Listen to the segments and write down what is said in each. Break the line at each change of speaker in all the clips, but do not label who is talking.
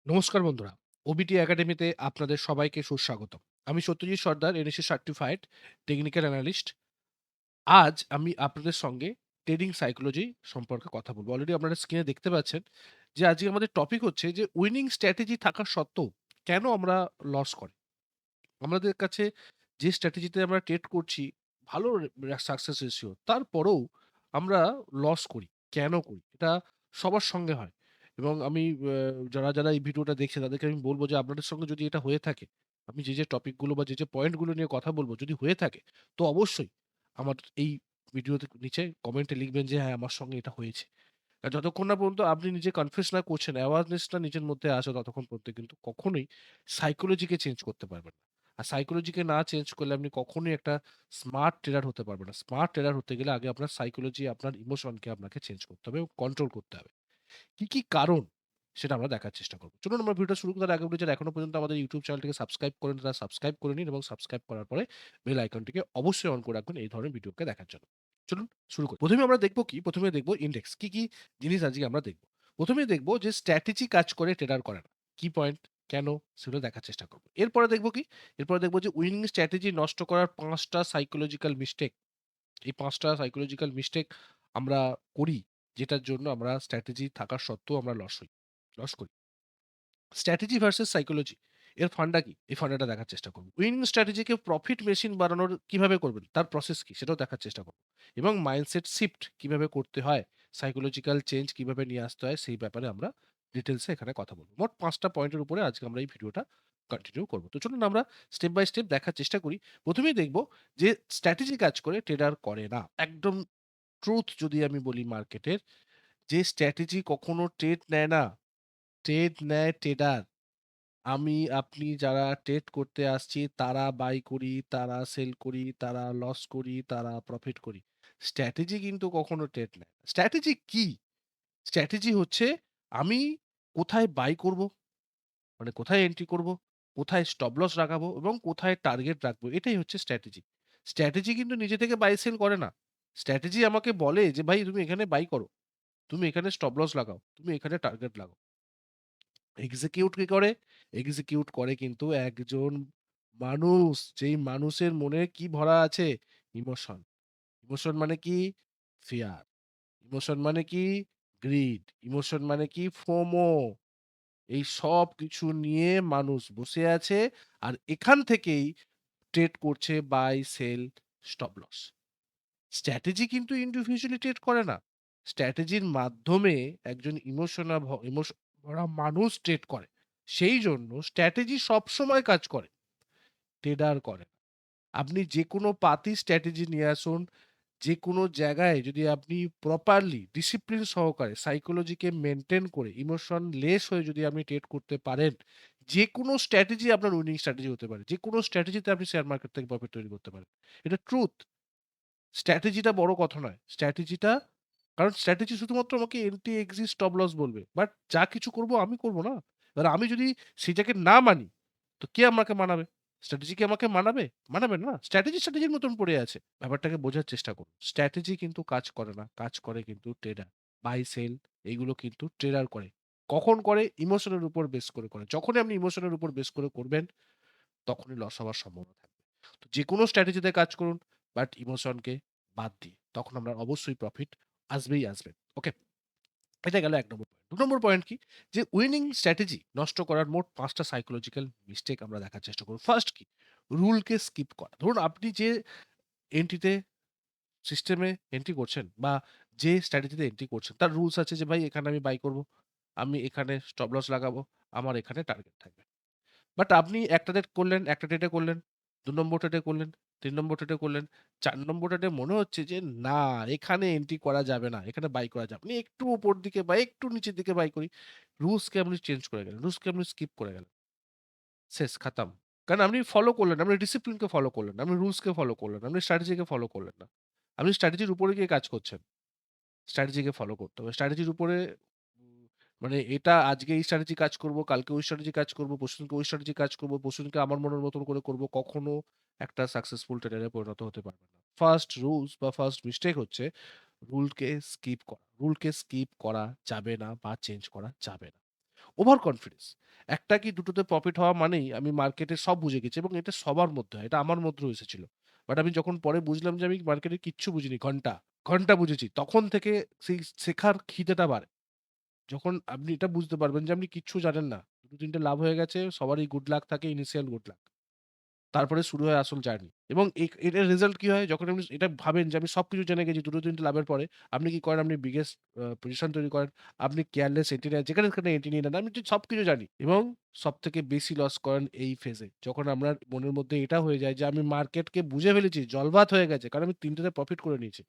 নমস্কার বন্ধুরা, ওবিটি একাডেমিতে আপনাদের সবাইকে সুস্বাগত। আমি সত্যজিৎ সর্দার, এনএসসি সার্টিফাইড টেকনিক্যাল অ্যানালিস্ট। আজ আমি আপনাদের সঙ্গে ট্রেডিং সাইকোলজি সম্পর্কে কথা বলব। অলরেডি আপনারা স্ক্রিনে দেখতে পাচ্ছেন যে আজকে আমাদের টপিক হচ্ছে যে উইনিং স্ট্র্যাটেজি থাকা সত্ত্বেও কেন আমরা লস করি? আমাদের কাছে যে স্ট্র্যাটেজিতে আমরা ট্রেড করছি ভালো সাকসেস রেশিও, তারপরেও আমরা লস করি। কেন করি? এটা সবার সঙ্গে হয়। এবং আমি যারা এই ভিডিওটা দেখছে তাদেরকে আমি বলব যে আপনাদের সঙ্গে যদি এটা হয়ে থাকে, আমি যে টপিকগুলো বা যে পয়েন্টগুলো নিয়ে কথা বলব যদি হয়ে থাকে, তো অবশ্যই আমার এই ভিডিওতে নিচে কমেন্টে লিখবেন যে হ্যাঁ, আমার সঙ্গে এটা হয়েছে। যতক্ষণ না পর্যন্ত আপনি নিজে কনফেস না করছেন, অ্যাওয়ারনেস টা নিজের মধ্যে আসে ততক্ষণ পর্যন্ত কিন্তু কখনোই সাইকোলজিকে চেঞ্জ করতে পারবেন না। আর সাইকোলজিকে না চেঞ্জ করলে আপনি কখনোই একটা স্মার্ট ট্রেডার হতে পারবেন না। স্মার্ট ট্রেডার হতে গেলে আগে আপনার সাইকোলজি, আপনার ইমোশনকে আপনাকে চেঞ্জ করতে হবে এবং কন্ট্রোল করতে হবে। কি কারণ? সেটা আমরা দেখার চেষ্টা করব। চলুন আমরা ভিডিওটা শুরু করার আগে বলি যারা এখনো পর্যন্ত আমাদের YouTube চ্যানেলটিকে সাবস্ক্রাইব করেনি তারা সাবস্ক্রাইব করে নিন এবং সাবস্ক্রাইব করার পরে বেল আইকনটিকে অবশ্যই অন করে রাখবেন এই ধরনের ভিডিওকে দেখার জন্য। চলুন শুরু করি। ১ম এ আমরা দেখব কি? ১ম এ দেখব ইনডেক্স। কি জিনিস আজকে আমরা দেখব? ১ম এ দেখব যে স্ট্র্যাটেজি কাজ করে ট্রেডার করে না। কি পয়েন্ট? কেন? সেগুলো দেখার চেষ্টা করব। এরপরে দেখব কি? এরপরে দেখব যে উইনিং স্ট্র্যাটেজি নষ্ট করার ৫ টা সাইকোলজিক্যাল মিস্টেক। এই ৫ টা সাইকোলজিক্যাল মিস্টেক আমরা করি, যেটার জন্য আমরা স্ট্র্যাটেজি থাকা সত্ত্বেও আমরা লস করি। স্ট্র্যাটেজি ভার্সাস সাইকোলজি এর ফান্ডা কি? এই ফান্ডাটা দেখার চেষ্টা করব। উইনিং স্ট্র্যাটেজিকে প্রফিট মেশিন বানানোর কিভাবে করবেন? তার প্রসেস কি? সেটাও দেখার চেষ্টা করব। এবং মাইন্ডসেট শিফট কিভাবে করতে হয়? সাইকোলজিক্যাল চেঞ্জ কিভাবে নিয়ে আসতে হয়? সেই ব্যাপারে আমরা ডিটেইলস এ এখানে কথা বলব। মোট ৫ টা পয়েন্টের উপরে আজকে আমরা এই ভিডিওটা কন্টিনিউ করব। তো চলুন আমরা স্টেপ বাই স্টেপ দেখার চেষ্টা করি। ১ম এই দেখব যে স্ট্র্যাটেজি কাজ করে, ট্রেডার করে না। একদম ট্রুথ যদি আমি বলি মার্কেটের, যে স্ট্র্যাটেজি কখনো ট্রেড নেয় না, ট্রেড নেয় ট্রেডার। আমি, আপনি যারা ট্রেড করতে আসছি তারা বাই করি, তারা সেল করি, তারা লস করি, তারা প্রফিট করি। স্ট্র্যাটেজি কিন্তু কখনো ট্রেড নেয় না। স্ট্র্যাটেজি কি? স্ট্র্যাটেজি হচ্ছে আমি কোথায় বাই করব, মানে কোথায় এন্ট্রি করব, কোথায় স্টপ লস লাগাবো এবং কোথায় টার্গেট রাখবো। এটাই হচ্ছে স্ট্র্যাটেজি। স্ট্র্যাটেজি কিন্তু নিজে থেকে বাই সেল করে না। স্ট্র্যাটেজি আমাকে বলে যে, "ভাই তুমি এখানে বাই করো, তুমি এখানে স্টপ লস লাগাও, তুমি এখানে টার্গেট লাগাও।" এক্সিকিউট কি করে? এক্সিকিউট করে কিন্তু একজন মানুষ, যেই মানুষের মনে কি ভরা আছে? ইমোশন। ইমোশন মানে কি? ফিয়ার। ইমোশন মানে কি? গ্রিড। ইমোশন মানে কি? ফোমো। এই সবকিছু নিয়ে মানুষ বসে আছে। আর এখান থেকেই ট্রেড করছে buy, sell, stop loss. Strategy কিন্তু ইন্ডিভিজুয়ালি ট্রেড করে না। স্ট্র্যাটেজির মাধ্যমে একজন ইমোশন ভরা মানুষ ট্রেড করে। সেই জন্য স্ট্র্যাটেজি সবসময় কাজ করে, ট্রেডার করে না। আপনি যেকোনো পাতি স্ট্র্যাটেজি নিয়ে আসুন, যেকোনো জায়গায় যদি আপনি প্রপারলি ডিসিপ্লিন সহকারে সাইকোলজিকে মেইনটেইন করে ইমোশন লেস হয়ে যদি আপনি ট্রেড করতে পারেন, যেকোনো স্ট্র্যাটেজি আপনার উইনিং স্ট্র্যাটেজি হতে পারে। যেকোনো স্ট্র্যাটেজিতে আপনি শেয়ার মার্কেট থেকে প্রফিট তৈরি করতে পারেন। এটা ট্রুথ। স্ট্র্যাটেজিটা বড় কথা নয়। স্ট্র্যাটেজিটা, কারণ স্ট্র্যাটেজি শুধুমাত্র আমাকে এন্ট্রি, এক্সিট, স্টপ লস বলবে। বাট যা কিছু করব আমি করব না? এবার আমি যদি সেটাকে না মানি, তো কে আমাকে মানাবে? স্ট্র্যাটেজি কি আমাকে মানাবে? মানাবে না। স্ট্র্যাটেজির মতন পড়ে আছে। ব্যাপারটাকে বোঝার চেষ্টা করুন। স্ট্র্যাটেজি কিন্তু কাজ করে না। কাজ করে কিন্তু ট্রেডার। বাই, সেল এগুলো কিন্তু ট্রেডার করে। কখন করে? ইমোশনের উপর বেস করে। যখনই আপনি ইমোশনের উপর বেস করে করবেন, তখনই লস হওয়ার সম্ভাবনা থাকবে। তো যেকোনো স্ট্র্যাটেজিতে কাজ করুন, বাট ইমোশনকে বাদ দিয়ে। তখন আপনার অবশ্যই প্রফিট আসবে। ওকে? এটা গেল ১ নম্বর পয়েন্ট। ২ নম্বর পয়েন্ট কি? যে উইনিং স্ট্র্যাটেজি নষ্ট করার মোট ৫ টা সাইকোলজিক্যাল মিস্টেক আমরা দেখার চেষ্টা করব। ফার্স্ট কি? রুলকে স্কিপ করা। ধরুন আপনি যে এন্ট্রিতে সিস্টেমে এন্ট্রি করছেন বা যে স্ট্র্যাটেজিতে এন্ট্রি করছেন তার রুলস আছে যে ভাই এখানে আমি বাই করব। আমি এখানে স্টপ লস লাগাবো। আমার এখানে টার্গেট থাকবে। বাট আপনি একটা ট্রেড করলেন, একটা ট্রেডে করলেন, ২ নম্বর ট্রেডে করলেন, ৩ নম্বর ট্রেডে করলেন, ৪ নম্বর ট্রেডে মনে হচ্ছে যে না, এখানে এন্ট্রি করা যাবে না। এখানে বাই করা যাবে না। একটু উপর দিকে বা একটু নিচের দিকে বাই করি। রুলসকে আপনি চেঞ্জ করে গেলেন। রুলসকে আপনি স্কিপ করে গেলেন। শেষ খাতাম। কারণ আপনি ফলো করলেন না। আপনি ডিসিপ্লিনকে ফলো করলেন না। আপনি রুলসকে ফলো করলেন না। আপনি স্ট্র্যাটেজিকে ফলো করলেন না। আপনি স্ট্র্যাটেজির উপরে গিয়ে কাজ করছেন। স্ট্র্যাটেজিকে ফলো করতে হবে। স্ট্র্যাটেজির উপরে উম মানে এটা আজকে এই স্ট্র্যাটেজি কাজ করব, কালকে ওই স্ট্র্যাটেজি কাজ করব, পরশুদিনকে ওই স্ট্র্যাটেজি কাজ করব, পরশুদিনকে আমার মনের মতন করে করব। কখনো একটা সাকসেসফুল ট্রেডার এ পরিণত হতে পারবেন না। ফার্স্ট রুলস বা ফার্স্ট মিস্টেক হচ্ছে রুলকে স্কিপ করা। রুলকে স্কিপ করা যাবে না বা চেঞ্জ করা যাবে না। Over confidence. একটা কি দুটোতে প্রফিট হওয়া মানেই আমি মার্কেটে সব বুঝে গেছি এবং এটা সবার মধ্যে হয়। এটা আমার মধ্যেও এসেছিল। বাট আমি যখন পরে বুঝলাম যে আমি মার্কেটে কিচ্ছু বুঝিনি ঘন্টা, ঘন্টা বুঝেছি। তখন থেকে সেই শেখার খিদেটা বাড়ে। যখন আপনি এটা বুঝতে পারবেন যে আপনি কিচ্ছু জানেন না। ২-৩ টে লাভ হয়ে গেছে, সবারই গুড লাক থাকে, ইনিশিয়াল গুড লাক। তারপরে শুরু হয় আসল জার্নি। এবং এটার রেজাল্ট কি হয়? যখন আপনি এটা ভাবেন যে আমি সবকিছু জেনে গেছি ২-৩ টে লাভের পরে, আপনি কি করেন? আপনি বিগেস্ট পজিশন তৈরি করেন। আপনি কেয়ারলেস এন্ট্রি নেন। যেখানে এন্ট্রি নিয়ে নেন। আমি তো সবকিছু জানি। এবং সবথেকে বেশি লস করেন এই ফেজে। যখন আপনার মনের মধ্যে এটা হয়ে যায় যে আমি মার্কেটকে বুঝে ফেলেছি, জলবাত হয়ে গেছে। কারণ আমি ৩ টেতে প্রফিট করে নিয়েছি।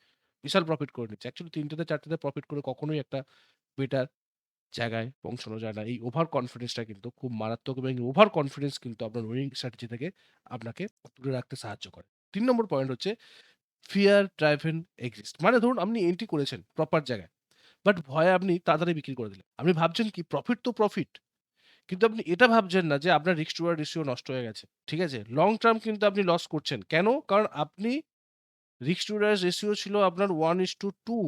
বিশাল প্রফিট করে নিয়েছি। অ্যাকচুয়ালি ৩ টেতে ৪ টেতে প্রফিট করে কখনোই একটা বেটার জায়গায় পৌঁছানো যায় না। এই ওভার কনফিডেন্সটা কিন্তু খুব মারাত্মক এবং ওভার কনফিডেন্স কিন্তু আপনার উইনিং স্ট্র্যাটেজি থেকে আপনাকে দূরে রাখতে সাহায্য করে। ৩ নম্বর পয়েন্ট হচ্ছে ফিয়ার ড্রাইভেন এক্সিস্ট। মানে ধরুন আপনি এন্ট্রি করেছেন প্রপার জায়গায়। বাট ভয়ে আপনি তাড়াতাড়ি বিক্রি করে দিলেন। আপনি ভাবছেন কি প্রফিট তো প্রফিট। কিন্তু আপনি এটা ভাবছেন না যে আপনার রিস্ক টু রেশিও নষ্ট হয়ে গেছে। ঠিক আছে? লং টার্ম কিন্তু আপনি লস করছেন। কেন? কারণ আপনি রিস্ক টু রেশিও ছিল আপনার 1:2,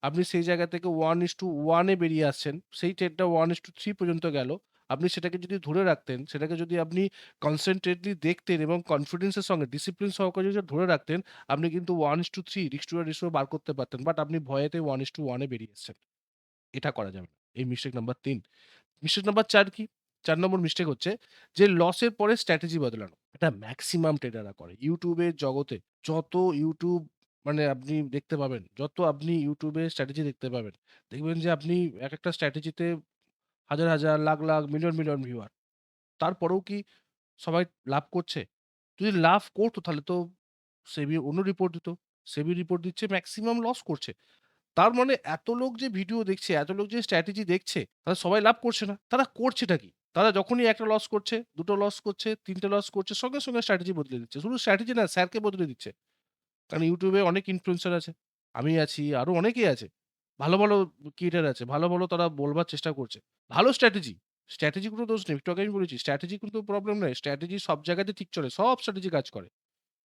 আপনি সেই জায়গা থেকে 1:1 এ বেরিয়ে আসছেন। সেই ট্রেডটা 1:3 পর্যন্ত গেল। আপনি সেটাকে যদি ধরে রাখতেন, সেটাকে যদি আপনি কনসেনট্রেটলি দেখতেন এবং কনফিডেন্স এর সঙ্গে ডিসিপ্লিন সহকারে যদি ধরে রাখতেন, আপনি কিন্তু 1:3 রিস্ক টু রেশিও বার করতে পারতেন। বাট আপনি ভয়েতে 1:1 এ বেরিয়ে এসেছেন। এটা করা যাবে না। এই মিস্টেক নাম্বার ৩। মিস্টেক নাম্বার ৪ কি? ৪ নম্বর মিস্টেক হচ্ছে যে লসের পরে স্ট্র্যাটেজি বদলানো। এটা মেক্সিমাম ট্রেডাররা করে। YouTube এর জগতে যত YouTube মানে আপনি দেখতে পাবেন, যত আপনি YouTube এ স্ট্র্যাটেজি দেখতে পাবেন, দেখবেন যে আপনি একেকটা স্ট্র্যাটেজিতে হাজার, লাখ, মিলিয়ন ভিউয়ার। তারপরেও কি সবাই লাভ করছে? যদি লাভ করত তাহলে তো সেবি অন্য রিপোর্ট দিত। সেবি রিপোর্ট দিচ্ছে মেক্সিমাম লস করছে। তার মানে এত লোক যে ভিডিও দেখছে, এত লোক যে স্ট্র্যাটেজি দেখছে, তারা সবাই লাভ করছে না। তারা করছেটা কি? তারা যখনই ১ টা লস করছে, ২ টো লস করছে, ৩ টে লস করছে, সঙ্গে স্ট্র্যাটেজি বদলে দিচ্ছে। শুধু স্ট্র্যাটেজি না, স্যারকে বদলে দিচ্ছে। কারণ YouTube এ অনেক ইনফ্লুয়েন্সার আছে। আমি আছি, আরো অনেকেই আছে। ভালো ক্রিয়েটর আছে। ভালো তারা বলবার চেষ্টা করছে। ভালো স্ট্র্যাটেজি। স্ট্র্যাটেজি কোনো দোষ নেই। একটু আগে আমি বলেছি, স্ট্র্যাটেজি কিন্তু প্রবলেম নাই। স্ট্র্যাটেজি সব জায়গাতে ঠিক চলে। সব স্ট্র্যাটেজি কাজ করে।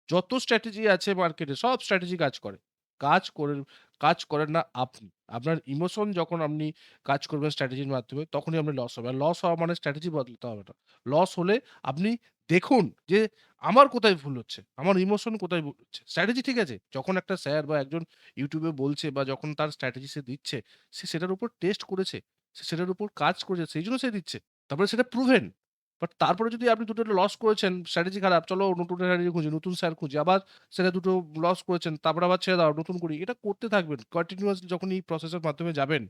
যত স্ট্র্যাটেজি আছে মার্কেটে সব স্ট্র্যাটেজি কাজ করে। কাজ করে কাজ করেন না আপনি। আপনার ইমোশন যখন আপনি কাজ করবেন স্ট্র্যাটেজির মাধ্যমে তখনই আপনার লস হবে। আর লস হওয়া মানে স্ট্র্যাটেজি বদলাতে হবে না। লস হলে আপনি দেখুন যে আমার কোথায় ভুল হচ্ছে? আমার ইমোশন কোথায় ভুল হচ্ছে? স্ট্র্যাটেজি ঠিক আছে। যখন একটা স্যার বা একজন YouTube এ বলছে বা যখন তার স্ট্র্যাটেজি সে দিচ্ছে, সে সেটার উপর টেস্ট করেছে। সে সেটার উপর কাজ করেছে। সেইজন্য সে দিচ্ছে। তারপরে সেটা প্রুভেন। বাট তারপরে যদি আপনি দুটো লস করেছেন, স্ট্র্যাটেজি খারাপ, চলো নতুন স্ট্র্যাটেজি খুঁজি, নতুন স্যার খুঁজি। আবার সেটা দুটো লস করেছেন, তারপরে আবার ছেড়ে দাও, নতুন করি। এটা করতে থাকবেন। কন্টিনিউয়াসলি যখন এই প্রসেস এর মাধ্যমে যাবেন,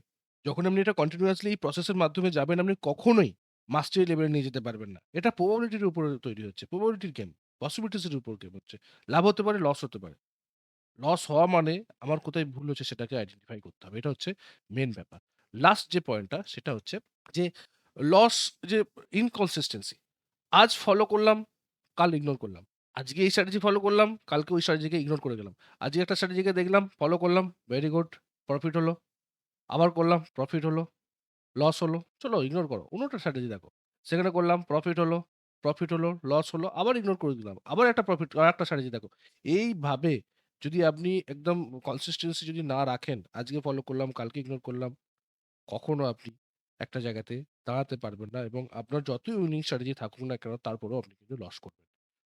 যখন আপনি এটা কন্টিনিউয়াসলি এই প্রসেস এর মাধ্যমে যাবেন, আপনি কখনোই মাস্টারি লেভেলে নিয়ে যেতে পারবেন না। এটা প্রবাবিলিটির উপরে তৈরি হচ্ছে। প্রবাবিলিটির গেম। পসিবিলিটিস এর উপর গেম হচ্ছে। লাভ হতে পারে, লস হতে পারে। লস হওয়া মানে আমার কোথায় ভুল হচ্ছে সেটাকে আইডেন্টিফাই করতে হবে। এটা হচ্ছে মেইন ব্যাপার। লাস্ট যে পয়েন্টটা সেটা হচ্ছে যে লস যে ইনকনসিস্টেন্সি। আজ ফলো করলাম, কাল ইগনোর করলাম। আজকে এই স্ট্র্যাটেজি ফলো করলাম, কালকে ওই স্ট্র্যাটেজিকে ইগনোর করে গেলাম। আজকে একটা স্ট্র্যাটেজিকে দেখলাম, ফলো করলাম, ভেরি গুড, প্রফিট হলো। আবার করলাম, প্রফিট হলো, লস হলো। চলো ইগনোর করো। অন্য একটা স্ট্র্যাটেজি দেখো। সেখানে করলাম, প্রফিট হলো, লস হলো, আবার ইগনোর করে দিলাম। আবার একটা প্রফিট আরেকটা স্ট্র্যাটেজি দেখো। এইভাবে যদি আপনি একদম কনসিস্টেন্সি যদি না রাখেন, আজকে ফলো করলাম, কালকে ইগনোর করলাম, কখনো আপনি একটা জায়গাতে দাঁড়াতে পারবেন না এবং আপনার যতই উইনিং স্ট্র্যাটেজি থাকুক না কেন তারপরেও আপনি কিন্তু লস করবেন।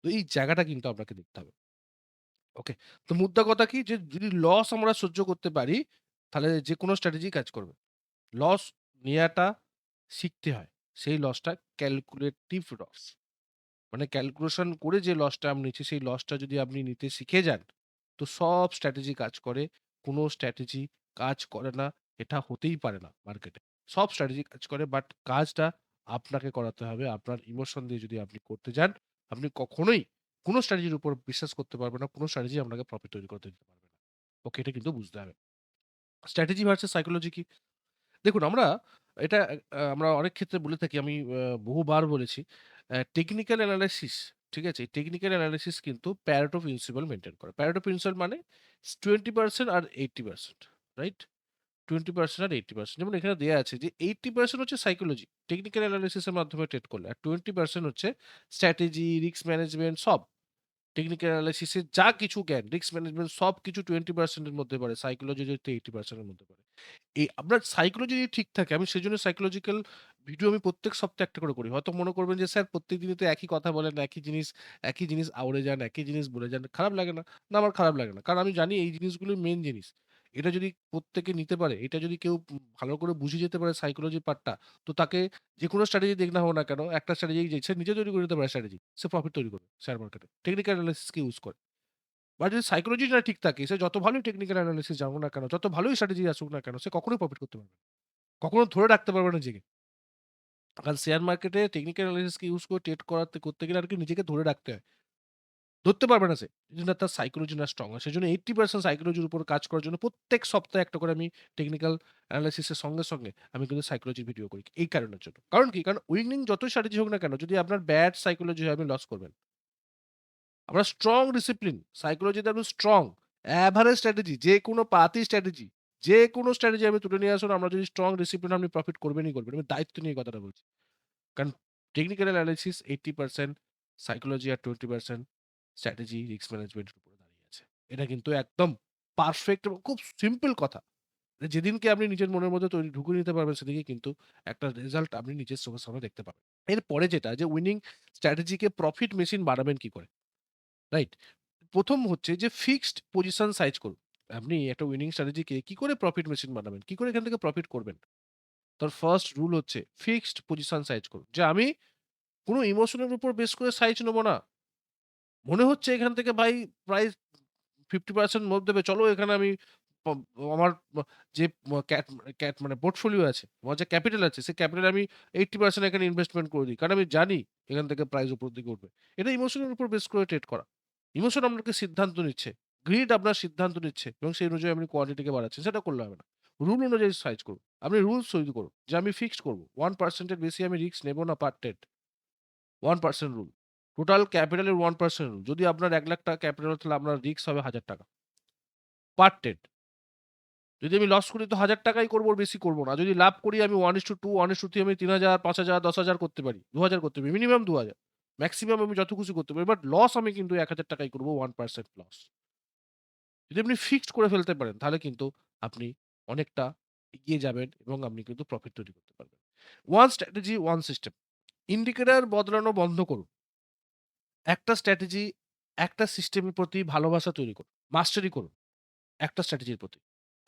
তো এই জায়গাটা কিন্তু আপনাকে দেখতে হবে। ওকে? তো মুদ্রা কথা কি যে যদি লস আমরা সহ্য করতে পারি, তাহলে যেকোনো স্ট্র্যাটেজি কাজ করবে। লস নেয়াটা শিখতে হয়। সেই লসটা ক্যালকুলেটিভ লস। মানে ক্যালকুলেশন করে যে লসটা আমি নিচ্ছি সেই লসটা যদি আপনি নিতে শিখে যান, তো সব স্ট্র্যাটেজি কাজ করে। কোন স্ট্র্যাটেজি কাজ করে না, এটা হতেই পারে না মার্কেটে। সব স্ট্র্যাটেজি কাজ করে বাট কাজটা আপনাকে করাতে হবে। আপনার ইমোশন দিয়ে যদি আপনি করতে যান, আপনি কখনোই কোন স্ট্র্যাটেজির উপর বিশ্বাস করতে পারবেন না। কোন স্ট্র্যাটেজি আপনাকে প্রফিট তৈরি করতে দিতে পারবে না। ওকে, এটা কিন্তু বুঝতে হবে। স্ট্র্যাটেজি ভার্সাস সাইকোলজি কি? দেখুন এটা আমরা অনেক ক্ষেত্রে বলে থাকি, আমি বহুবার বলেছি। টেকনিক্যাল অ্যানালাইসিস, ঠিক আছে? টেকনিক্যাল অ্যানালাইসিস কিন্তু প্যারেটো প্রিন্সিপাল মেইনটেইন করে। প্যারেটো প্রিন্সিপাল মানে 20% আর 80%, রাইট? 20% আর 80%, যেমন এখানে দেয়া আছে যে 80% হচ্ছে সাইকোলজি। টেকনিক্যাল অ্যানালিসিস এর মাধ্যমে ট্রেড করলে। আর 20% হচ্ছে স্ট্র্যাটেজি, রিস্ক ম্যানেজমেন্ট সব। টেকনিক্যাল অ্যানালাইসিস এর যা কিছু জ্ঞান, রিস্ক ম্যানেজমেন্ট সবকিছু 20% এর মধ্যে পড়ে। সাইকোলজি যেহেতু 80% এর মধ্যে পড়ে। আপনার সাইকোলজি যদি ঠিক থাকে, আমি সেজন্য সাইকোলজিক্যাল ভিডিও আমি প্রত্যেক সপ্তাহে একটা করে করি। হয়তো মনে করবেন যে স্যার প্রত্যেকদিনই তো একই কথা বলেন, একই জিনিস আওড়ে যান, একই জিনিস বলে যান। খারাপ লাগে না? না আমার খারাপ লাগে না। কারণ আমি জানি এই জিনিসগুলোই মেইন জিনিস। এটা যদি প্রত্যেকে নিতে পারে, এটা যদি কেউ ভালো করে বুঝে যেতে পারে সাইকোলজি পার্টটা, তো তাকে যেকোনো স্ট্র্যাটেজি দিক না হোক না কেন, একটা স্ট্র্যাটেজি যে সে নিজে তৈরি করে নিতে পারে স্ট্র্যাটেজি। সে প্রফিট তৈরি করবে শেয়ার মার্কেটে। টেকনিক্যাল অ্যানালিসিস কে ইউস করে। বা যদি সাইকোলজি না ঠিক থাকে, সে যত ভালোই টেকনিক্যাল অ্যানালিসিস জানুক না কেন, যত ভালোই স্ট্র্যাটেজি আসুক না কেন, সে কখনোই প্রফিট করতে পারবে না। কখনো ধরে রাখতে পারবে না নিজেকে। কারণ শেয়ার মার্কেটে টেকনিক্যাল অ্যানালিসিস কে ইউস করে ট্রেড করতে গেলে আরকি নিজেকে ধরে রাখতে হয়। ধরতে পারবে না সে। যদি না তার সাইকোলজি না স্ট্রং হয়। সেজন্য 80% সাইকোলজির উপর কাজ করার জন্য প্রত্যেক সপ্তাহে একটা করে আমি টেকনিক্যাল অ্যানালিসিস এর সঙ্গে আমি কিন্তু সাইকোলজির ভিডিও করি। এই কারণের জন্য। কারণ কি? কারণ উইনিং যতই স্ট্র্যাটেজি হোক না কেন, যদি আপনার ব্যাড সাইকোলজি হয় আপনি লস করবেন। আপনার স্ট্রং ডিসিপ্লিন, সাইকোলজিতে আপনি স্ট্রং, এভারেজ স্ট্র্যাটেজি, যেকোনো পাতি স্ট্র্যাটেজি, যেকোনো স্ট্র্যাটেজি আপনি তুলে নিয়ে আসুন, আমরা যদি স্ট্রং ডিসিপ্লিন আপনি প্রফিট করবেনই করবেন। আমি দায়িত্ব নিয়ে কথাটা বলছি। কারণ টেকনিক্যাল অ্যানালিসিস 80% সাইকোলজি আর 20% স্ট্র্যাটেজি, রিস্ক ম্যানেজমেন্টের উপরে দাঁড়িয়ে আছে। এটা কিন্তু একদম পারফেক্ট এবং খুব সিম্পল কথা। যেদিনকে আপনি নিজের মনের মধ্যে ঢুকিয়ে নিতে পারবেন, সেদিকে কিন্তু একটা রেজাল্ট আপনি নিজের চোখের সামনে দেখতে পাবেন। এরপরে যেটা যে উইনিং স্ট্র্যাটেজিকে প্রফিট মেশিন বানাবেন কি করে? রাইট? ১ম হচ্ছে যে ফিক্সড পজিশন সাইজ করুন। আপনি একটা উইনিং স্ট্র্যাটেজিকে কি করে প্রফিট মেশিন বানাবেন? কি করে এখান থেকে প্রফিট করবেন? তার ফার্স্ট রুল হচ্ছে ফিক্সড পজিশন সাইজ করুন। যে আমি কোন ইমোশনের উপর বেস করে সাইজ নেব না। মনে হচ্ছে এখান থেকে ভাই প্রায় 50% মোর দেবে। চলো এখানে আমি প আমার যে ক্যাট ক্যাট মানে পোর্টফোলিও আছে, আমার যে ক্যাপিটাল আছে, সেই ক্যাপিটাল আমি 80% এখানে ইনভেস্টমেন্ট করে দিই। কারণ আমি জানি এখান থেকে প্রাইস উপরের দিকে উঠবে। এটা ইমোশনের উপর বেস করে ট্রেড করা। ইমোশন আপনাকে সিদ্ধান্ত নিচ্ছে। গ্রিড আপনার সিদ্ধান্ত নিচ্ছে এবং সেই অনুযায়ী আপনি কোয়ান্টিটিকে বাড়াচ্ছেন। সেটা করলে হবে না। রুল অনুযায়ী সাইজ করুন। আপনি রুলস তৈরি করুন যে আমি ফিক্সড করব। 1% এর বেশি আমি রিস্ক নেব না পার ট্রেড। 1% রুল। টোটাল ক্যাপিটালের 1% রুল। যদি আপনার ৳১,০০,০০০ ক্যাপিটাল তাহলে আপনার রিস্ক হবে ৳১,০০০ পার ট্রেড। যদি আমি লস করি তো ৳১,০০০ করব, ওর বেশি করব না। যদি লাভ করি আমি 1:2, 1:3 আমি ৩,০০০, ৫,০০০, ১০,০০০ করতে পারি। ২,০০০ করতে পারি। মিনিমাম ২,০০০। মেক্সিমাম আমি যত খুশি করতে পারি। বাট লস আমি কিন্তু ৳১,০০০ করব 1% লস। যদি আপনি ফিক্সড করে ফেলতে পারেন তাহলে কিন্তু আপনি অনেকটা এগিয়ে যাবেন এবং আপনি কিন্তু প্রফিট তৈরি করতে পারবেন। One strategy, one system. Indicator বদলানো বন্ধ করুন। একটা স্ট্র্যাটেজি, একটা সিস্টেমের প্রতি ভালোবাসা তৈরি করুন। মাস্টারি করুন। একটা স্ট্র্যাটেজির প্রতি,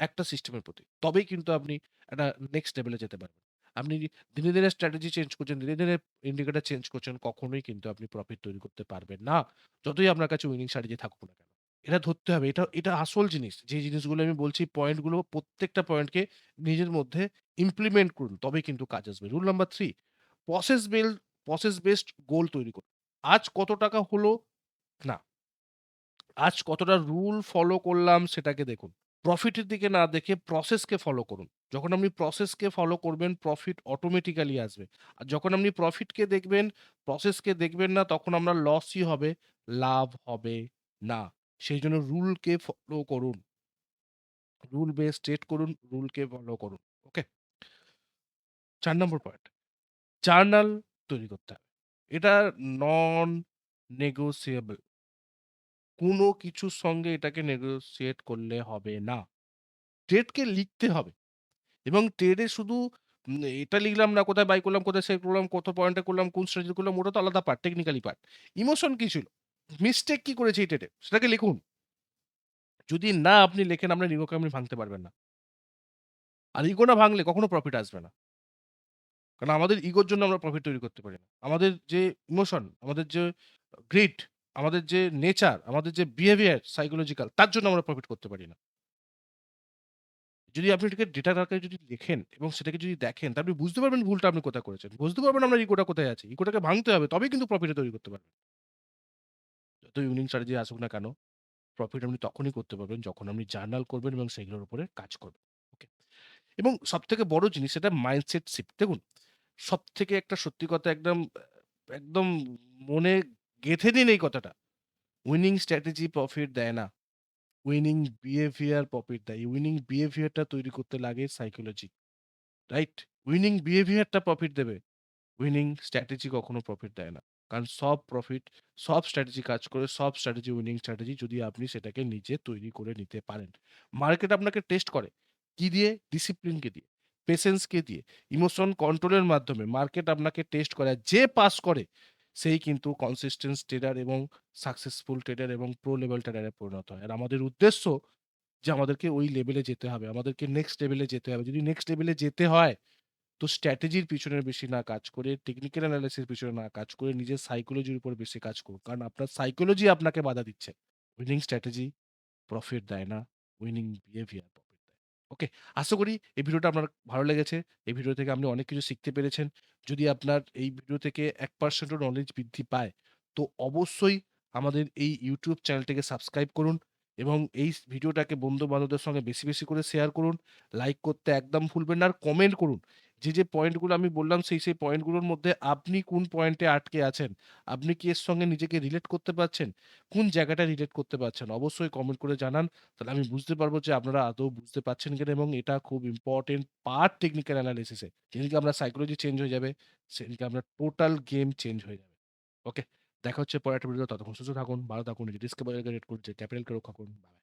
একটা সিস্টেমের প্রতি। তবেই কিন্তু আপনি একটা নেক্সট লেভেলে যেতে পারবেন। আপনি দিনে স্ট্র্যাটেজি চেঞ্জ করছেন, দিনে ইন্ডিকেটর চেঞ্জ করছেন, কখনোই কিন্তু আপনি প্রফিট তৈরি করতে পারবেন না। যতই আপনার কাছে উইনিং স্ট্র্যাটেজি থাকুক না কেন। এটা ধরতে হবে। এটা আসল জিনিস। যে জিনিসগুলো আমি বলছি পয়েন্টগুলো প্রত্যেকটা পয়েন্টকে নিজের মধ্যে ইমপ্লিমেন্ট করুন। তবেই কিন্তু কাজ আসবে। Rule number 3 process build process based goal তৈরি করুন। আজ কত টাকা হলো? না। আজ কতটা রুল ফলো করলাম সেটাকে দেখুন। প্রফিটের দিকে না দেখে প্রসেসকে ফলো করুন। যখন আপনি প্রসেসকে ফলো করবেন, প্রফিট অটোমেটিক্যালি আসবে। আর যখন আপনি প্রফিটকে দেখবেন, প্রসেসকে দেখবেন না, তখন আপনার লসই হবে, লাভ হবে না। সেইজন্য রুলকে ফলো করুন। রুল বেস ট্রেড করুন, রুলকে ফলো করুন। ওকে? ৪ নম্বর পয়েন্ট, জার্নাল তৈরি করতে হবে। এটা নন নেগোশিয়েবল। কোনো কিছুর সঙ্গে এটাকে নেগোশিয়েট করলে হবে না। ট্রেডকে লিখতে হবে। এবং ট্রেডে শুধু এটা লিখলাম না, কোথায় বাই করলাম, কোথায় সেল করলাম, কত পয়েন্টে করলাম, কোন স্ট্র্যাটেজি করলাম, ওটা তো আলাদা পার্ট, টেকনিক্যালি পার্ট। ইমোশন কি ছিল? মিস্টেক কি করেছি এই ট্রেডে? সেটাকে লিখুন। যদি না আপনি লেখেন, আপনার ইগোকে আপনি ভাঙতে পারবেন না। আর ইগো না ভাঙলে কখনো প্রফিট আসবে না। কারণ আমাদের ইগোর জন্য আমরা প্রফিট তৈরি করতে পারি না। আমাদের যে ইমোশন, আমাদের যে গ্রিড, আমাদের যে নেচার, আমাদের যে বিহেভিয়ার সাইকোলজিক্যাল, তার জন্য আমরা প্রফিট করতে পারি না। যদি আপনি এটাকে ডেটার আকারে যদি লেখেন এবং সেটাকে যদি দেখেন, তাহলে আপনি বুঝতে পারবেন ভুলটা আপনি কোথায় করেছেন। বুঝতে পারবেন আপনার ইগোটা কোথায় আছে। ইগোটাকে ভাঙতে হবে, তবেই কিন্তু প্রফিটটা তৈরি করতে পারবেন। যতই উইনিং স্ট্র্যাটেজি আসুক না কেন, প্রফিট আপনি তখনই করতে পারবেন যখন আপনি জার্নাল করবেন এবং সেগুলোর উপরে কাজ করবেন। ওকে? এবং সবথেকে বড় জিনিস এটা মাইন্ডসেট শিফট। দেখুন, সবথেকে একটা সত্যি কথা একদম মনে গেঁথে নিন এই কথাটা। উইনিং স্ট্র্যাটেজি প্রফিট দেয় না। উইনিং বিহেভিয়ার প্রফিট দেয়। এই উইনিং বিহেভিয়ারটা তৈরি করতে লাগে সাইকোলজি। রাইট? উইনিং বিহেভিয়ারটা প্রফিট দেবে। উইনিং স্ট্র্যাটেজি কখনো প্রফিট দেয় না। কারণ সব স্ট্র্যাটেজি কাজ করে, সব স্ট্র্যাটেজি উইনিং স্ট্র্যাটেজি যদি আপনি সেটাকে নিজে তৈরি করে নিতে পারেন। মার্কেট আপনাকে টেস্ট করে। কি দিয়ে? ডিসিপ্লিনকে দিয়ে। পেশেন্সকে দিয়ে, ইমোশন কন্ট্রোলের মাধ্যমে মার্কেট আপনাকে টেস্ট করায়। যে পাস করে সেই কিন্তু কনসিস্টেন্ট ট্রেডার এবং সাকসেসফুল ট্রেডার এবং প্রো লেভেল ট্রেডারে পরিণত হয়। আর আমাদের উদ্দেশ্য যে আমাদেরকে ওই লেভেলে যেতে হবে। আমাদেরকে নেক্সট লেভেলে যেতে হবে। যদি নেক্সট লেভেলে যেতে হয় তো স্ট্র্যাটেজির পিছনে বেশি না কাজ করে, টেকনিক্যাল এনালাইসিস এর পিছনে না কাজ করে নিজের সাইকোলজির উপর বেশি কাজ করুন। কারণ আপনার সাইকোলজি আপনাকে বাধা দিচ্ছে। উইনিং স্ট্র্যাটেজি প্রফিট দেয় না। উইনিং বিহেভিয়ার প্রফিট দেয়। ওকে? আশা করি এই ভিডিওটা আপনার ভালো লেগেছে। এই ভিডিও থেকে আপনি অনেক কিছু শিখতে পেরেছেন। যদি আপনার এই ভিডিও থেকে 1% ও নলেজ বৃদ্ধি পায়, তো অবশ্যই আমাদের এই YouTube চ্যানেলটিকে সাবস্ক্রাইব করুন এবং এই ভিডিওটাকে বন্ধু-বান্ধবদের সঙ্গে বেশি, বেশি করে শেয়ার করুন। লাইক করতে একদম ভুলবেন না আর কমেন্ট করুন। যে পয়েন্টগুলো আমি বললাম সেই পয়েন্টগুলোর মধ্যে আপনি কোন পয়েন্টে আটকে আছেন? আপনি কি এর সঙ্গে নিজেকে রিলেট করতে পারছেন? কোন জায়গাটা রিলেট করতে পারছেন? অবশ্যই কমেন্ট করে জানান। তাহলে আমি বুঝতে পারবো যে আপনারা আদৌ বুঝতে পারছেন কিনা এবং এটা খুব ইম্পোর্টেন্ট পার্ট টেকনিক্যাল এনালাইসিস এ। যেদিনকে আপনার সাইকোলজি চেঞ্জ হয়ে যাবে, সেদিনকে আপনার টোটাল গেম চেঞ্জ হয়ে যাবে। ওকে? দেখা হচ্ছে পরের একটা ভিডিওতে। ততক্ষণ সুস্থ থাকুন, ভালো থাকুন, নিজের রিস্ক কে ক্যাপিটালকে রক্ষা করুন। বাই।